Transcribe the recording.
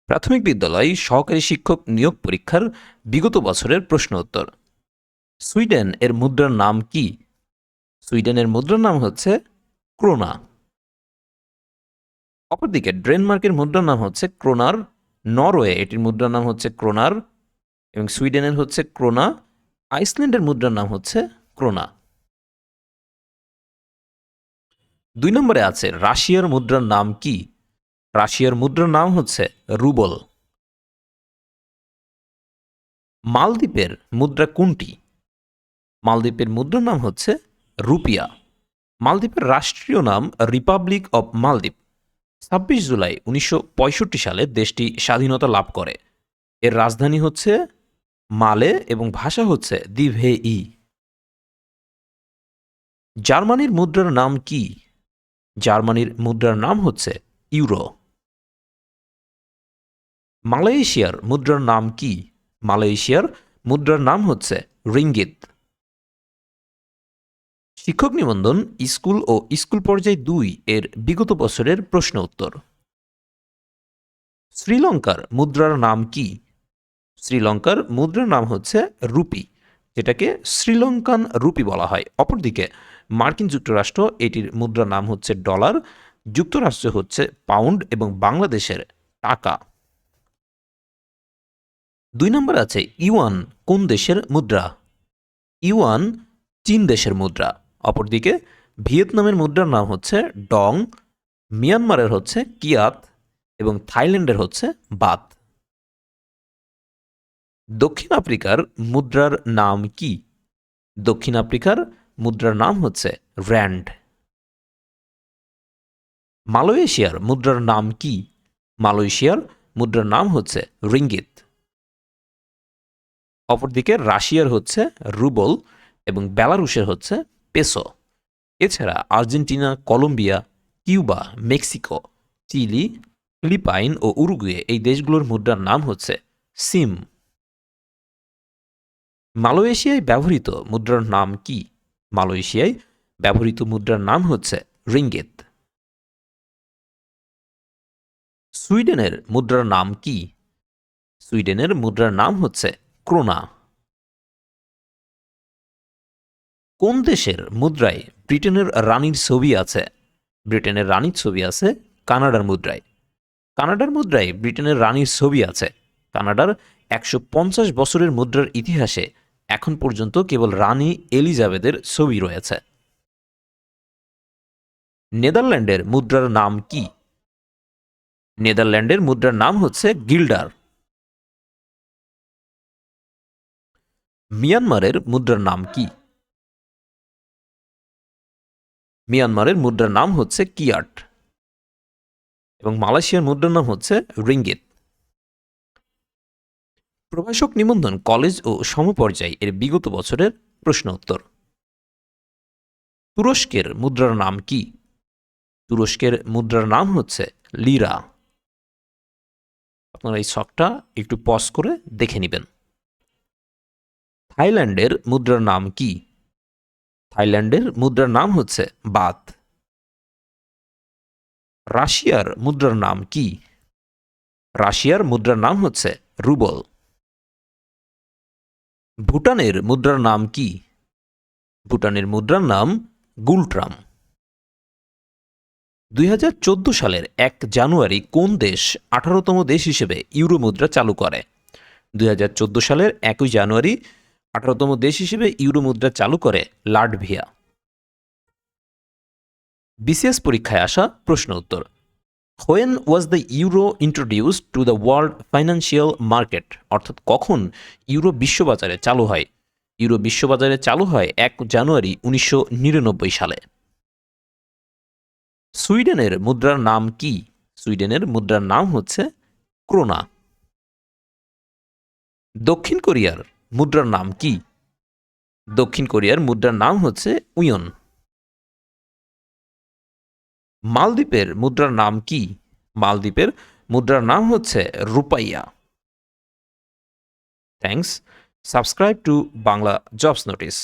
প্রাথমিক বিদ্যালয় সহকারী শিক্ষক নিয়োগ পরীক্ষার বিগত বছরের প্রশ্ন উত্তর। সুইডেন এর মুদ্রার নাম কি? সুইডেনের মুদ্রার নাম হচ্ছে ক্রোনা। অপরদিকে ডেনমার্কের মুদ্রার নাম হচ্ছে ক্রোনার। নরওয়ে এটির মুদ্রার নাম হচ্ছে ক্রোনার এবং সুইডেনের হচ্ছে ক্রোনা। আইসল্যান্ডের মুদ্রার নাম হচ্ছে ক্রোনা। 2 নম্বরে আছে রাশিয়ার মুদ্রার নাম কি? রাশিয়ার মুদ্রার নাম হচ্ছে রুবল। মালদ্বীপের মুদ্রা কোনটি? মালদ্বীপের মুদ্রার নাম হচ্ছে রুপিয়া। মালদ্বীপের রাষ্ট্রীয় নাম রিপাবলিক অব মালদ্বীপ। 26 জুলাই 1965 সালে দেশটি স্বাধীনতা লাভ করে। এর রাজধানী হচ্ছে মালে এবং ভাষা হচ্ছে দিভেই। জার্মানির মুদ্রার নাম কি? জার্মানির মুদ্রার নাম হচ্ছে ইউরো। মালয়েশিয়ার মুদ্রার নাম কি? মালয়েশিয়ার মুদ্রার নাম হচ্ছে রিঙ্গিত। শিক্ষক নিবন্ধন স্কুল ও স্কুল পর্যায় 2 এর বিগত বছরের প্রশ্ন উত্তর। শ্রীলঙ্কার মুদ্রার নাম কি? শ্রীলঙ্কার মুদ্রার নাম হচ্ছে রুপি, যেটাকে শ্রীলঙ্কান রুপি বলা হয়। অপরদিকে মার্কিন যুক্তরাষ্ট্র এটির মুদ্রার নাম হচ্ছে ডলার, যুক্তরাষ্ট্র হচ্ছে পাউন্ড এবং বাংলাদেশের টাকা। 2 নম্বর আছে ইউয়ান কোন দেশের মুদ্রা? ইউয়ান চীন দেশের মুদ্রা। অপরদিকে ভিয়েতনামের মুদ্রার নাম হচ্ছে ডং, মিয়ানমারের হচ্ছে কিয়াত এবং থাইল্যান্ডের হচ্ছে বাত। দক্ষিণ আফ্রিকার মুদ্রার নাম কি? দক্ষিণ আফ্রিকার মুদ্রার নাম হচ্ছে র‍্যান্ড। মালয়েশিয়ার মুদ্রার নাম কি? মালয়েশিয়ার মুদ্রার নাম হচ্ছে রিঙ্গিত। অপরদিকে রাশিয়ার হচ্ছে রুবল এবং বেলারুশের হচ্ছে পেসো। এছাড়া Argentina, Colombia, Cuba, Mexico, Chile, Philippines ও উরুগুয়ে এই দেশগুলোর মুদ্রার নাম হচ্ছে সিম। মালয়েশিয়ায় ব্যবহৃত মুদ্রার নাম কি? মালয়েশিয়ায় ব্যবহৃত মুদ্রার নাম হচ্ছে রিঙ্গিত। সুইডেনের মুদ্রার নাম কি? সুইডেনের মুদ্রার নাম হচ্ছে ক্রোনা। কোন দেশের মুদ্রায় ব্রিটেনের রানীর ছবি আছে? ব্রিটেনের রানীর ছবি আছে কানাডার মুদ্রায়। কানাডার মুদ্রায় ব্রিটেনের রানীর ছবি আছে। কানাডার 150 বছরের মুদ্রার ইতিহাসে এখন পর্যন্ত কেবল রানী এলিজাবেথের ছবি রয়েছে। নেদারল্যান্ডের মুদ্রার নাম কি? নেদারল্যান্ডের মুদ্রার নাম হচ্ছে গিল্ডার। মিয়ানমারের মুদ্রার নাম কি? মিয়ানমারের মুদ্রার নাম হচ্ছে কিয়াট এবং মালয়েশিয়ার মুদ্রার নাম হচ্ছে রিঙ্গিত। প্রভাষক নিবন্ধন কলেজ ও সমপর্যায় এর বিগত বছরের প্রশ্ন উত্তর। তুরস্কের মুদ্রার নাম কি? তুরস্কের মুদ্রার নাম হচ্ছে লিরা। আপনারা এই ছকটা একটু পজ করে দেখে নেবেন। থাইল্যান্ডের মুদ্রার নাম কি? থাইল্যান্ডের মুদ্রার নাম হচ্ছে বাত। রাশিয়ার মুদ্রার নাম কি? রাশিয়ার মুদ্রার নাম হচ্ছে রুবল। ভুটানের মুদ্রার নাম কি? ভুটানের মুদ্রার নাম গুলট্রাম। 2014 সালের 1 জানুয়ারি কোন দেশ 18তম দেশ হিসেবে ইউরো মুদ্রা চালু করে? 2014 সালের 1 জানুয়ারি 18তম দেশ হিসেবে ইউরো মুদ্রা চালু করে লাটভিয়া। বিসিএস পরীক্ষায় আসা প্রশ্ন উত্তর। When was the euro introduced to the world financial market? অর্থাৎ কখন ইউরো বিশ্ববাজারে চালু হয়? ইউরো বিশ্ববাজারে চালু হয় 1 জানুয়ারি 1999 সালে। সুইডেনের মুদ্রার নাম কি? সুইডেনের মুদ্রার নাম হচ্ছে ক্রোনা। দক্ষিণ কোরিয়ার মুদ্রার নাম কি? দক্ষিণ কোরিয়ার মুদ্রার নাম হচ্ছে উইয়ন। মালদ্বীপের মুদ্রার নাম কি? মালদ্বীপের মুদ্রার নাম হচ্ছে রুপাইয়া। Thanks. Subscribe to Bangla jobs notice.